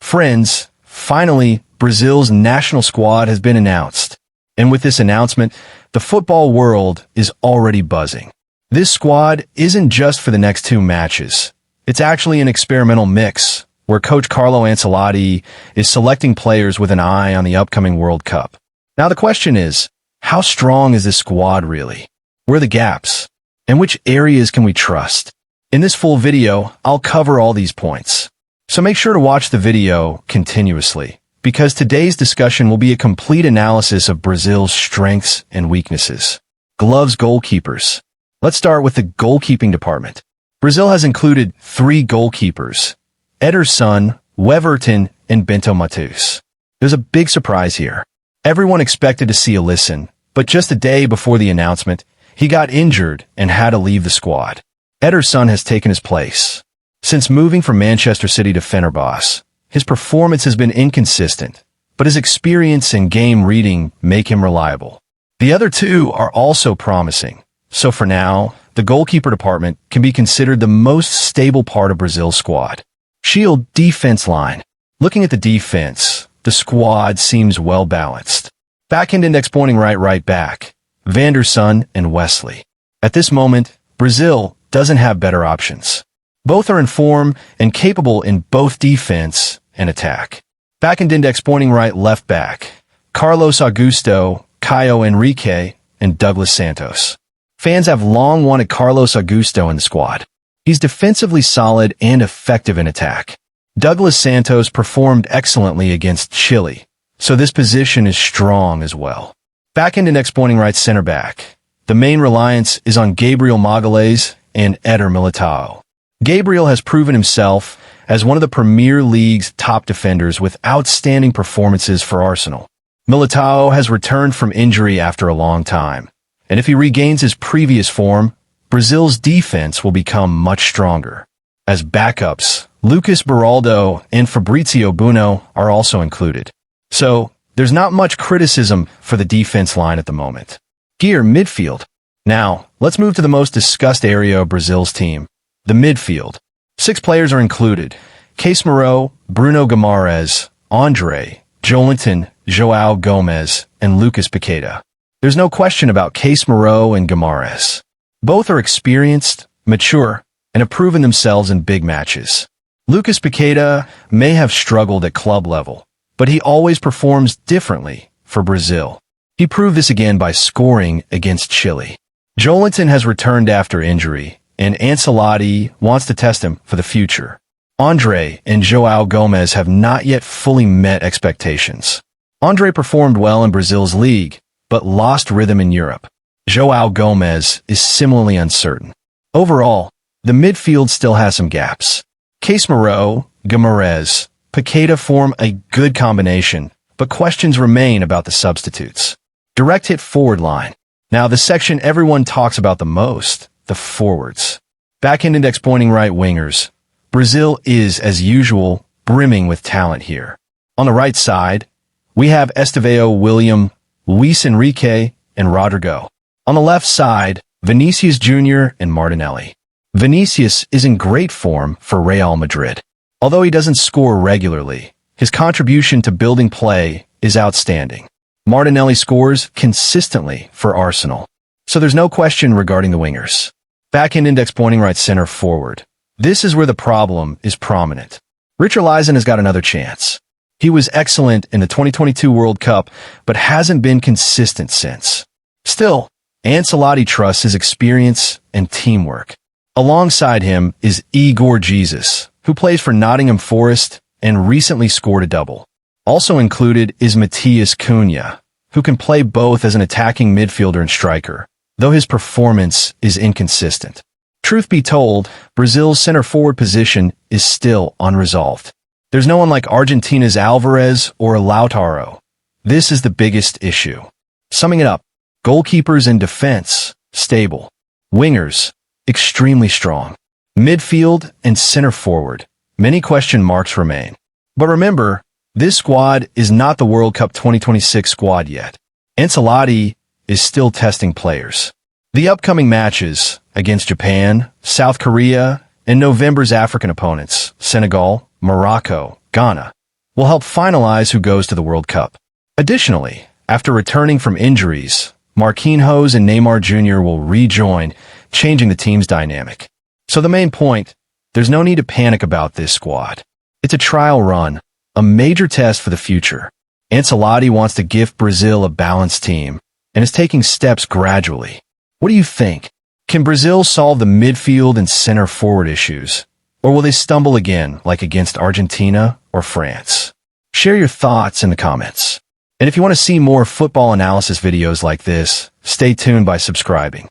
Friends, finally, Brazil's national squad has been announced. And with this announcement, the football world is already buzzing. This squad isn't just for the next 2 matches. It's actually an experimental mix, where Coach Carlo Ancelotti is selecting players with an eye on the upcoming World Cup. Now the question is, how strong is this squad really? Where are the gaps? And which areas can we trust? In this full video, I'll cover all these points. So make sure to watch the video continuously, because today's discussion will be a complete analysis of Brazil's strengths and weaknesses. Gloves goalkeepers. Let's start with the goalkeeping department. Brazil has included 3 goalkeepers: Ederson, Weverton, and Bento Matheus. There's a big surprise here. Everyone expected to see Alisson, but just a day before the announcement, he got injured and had to leave the squad. Ederson has taken his place. Since moving from Manchester City to Fenerbahce, his performance has been inconsistent, but his experience and game reading make him reliable. The other 2 are also promising, so for now, the goalkeeper department can be considered the most stable part of Brazil's squad. Shield defense line. Looking at the defense, the squad seems well balanced. Back-end index pointing right back, Vanderson and Wesley. At this moment, Brazil doesn't have better options. Both are in form and capable in both defense and attack. Back-end index pointing left back, Carlos Augusto, Caio Henrique, and Douglas Santos. Fans have long wanted Carlos Augusto in the squad. He's defensively solid and effective in attack. Douglas Santos performed excellently against Chile, so this position is strong as well. Back-end index pointing center back. The main reliance is on Gabriel Magalhaes and Eder Militao. Gabriel has proven himself as one of the Premier League's top defenders with outstanding performances for Arsenal. Militao has returned from injury after a long time, and if he regains his previous form, Brazil's defense will become much stronger. As backups, Lucas Beraldo and Fabrizio Buono are also included. So, there's not much criticism for the defense line at the moment. Gear midfield. Now, let's move to the most discussed area of Brazil's team, the midfield. 6 players are included: Casemiro, Bruno Guimaraes, Andre, Joelinton, João Gomes, and Lucas Paqueta. There's no question about Casemiro and Guimaraes. Both are experienced, mature, and have proven themselves in big matches. Lucas Paqueta may have struggled at club level, but he always performs differently for Brazil. He proved this again by scoring against Chile. Joelinton has returned after injury, and Ancelotti wants to test him for the future. Andre and João Gomes have not yet fully met expectations. Andre performed well in Brazil's league, but lost rhythm in Europe. João Gomes is similarly uncertain. Overall, the midfield still has some gaps. Casemiro, Guimaraes, Paqueta form a good combination, but questions remain about the substitutes. Direct hit forward line. Now the section everyone talks about the most, the forwards. Back-end index pointing right wingers. Brazil is, as usual, brimming with talent here. On the right side, we have Estevão William, Luis Enrique, and Rodrigo. On the left side, Vinicius Junior and Martinelli. Vinicius is in great form for Real Madrid. Although he doesn't score regularly, his contribution to building play is outstanding. Martinelli scores consistently for Arsenal, so there's no question regarding the wingers. Back-end index pointing right center forward. This is where the problem is prominent. Richarlison has got another chance. He was excellent in the 2022 World Cup, but hasn't been consistent since. Still, Ancelotti trusts his experience and teamwork. Alongside him is Igor Jesus, who plays for Nottingham Forest and recently scored a double. Also included is Matheus Cunha, who can play both as an attacking midfielder and striker, though his performance is inconsistent. Truth be told, Brazil's center-forward position is still unresolved. There's no one like Argentina's Alvarez or Lautaro. This is the biggest issue. Summing it up, goalkeepers and defense, stable. Wingers, extremely strong. Midfield and center-forward, many question marks remain. But remember, this squad is not the World Cup 2026 squad yet. Ancelotti is still testing players. The upcoming matches against Japan, South Korea, and November's African opponents, Senegal, Morocco, Ghana, will help finalize who goes to the World Cup. Additionally, after returning from injuries, Marquinhos and Neymar Jr. will rejoin, changing the team's dynamic. So the main point, there's no need to panic about this squad. It's a trial run, a major test for the future. Ancelotti wants to give Brazil a balanced team and is taking steps gradually. What do you think? Can Brazil solve the midfield and center forward issues? Or will they stumble again, like against Argentina or France? Share your thoughts in the comments. And if you want to see more football analysis videos like this, stay tuned by subscribing.